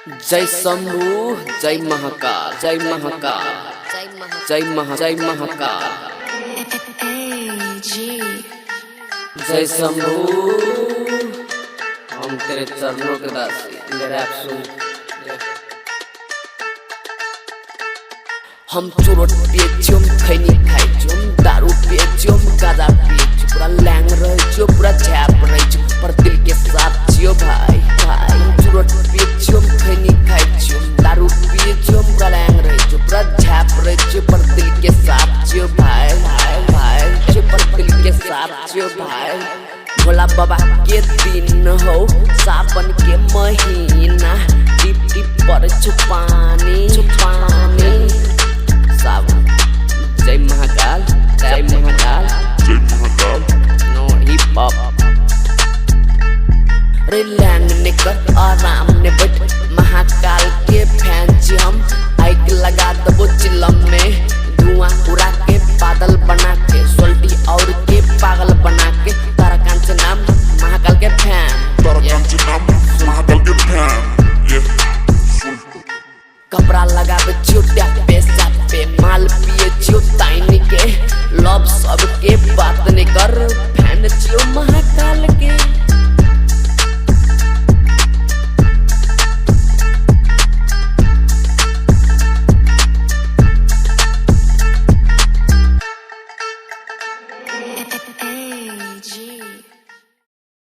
जय शंभू जय महाकाल जय महाकाल जय महाकाल जय शंभू। हम तेरे चरणों के दासी मेरे आप सुन। हम चुरोट पिएछौं खैनी खाइछौं दारू पिएछौं गाजा पिएछौं पूरा लैंग रहछौं पूरा झ्याप रहछौं पर दिल के साथ छियो भाई भाई। चुरोट पिएछौं खैनी खाइछौं दारू पिएछौं पूरा लैंग रहछौं पूरा झ्याप रहछौं पर दिल के साथ छियो भाई भाई भाई पर दिल के साथ छियो भाई। भोला बाबा के दिन हो सावन के महीना टिप टिप पर छुपानी छुपानी सावन। जय महाकाल जय महाकाल जय महाकाल। नो हिप हॉप रे लैंग ने कर आराम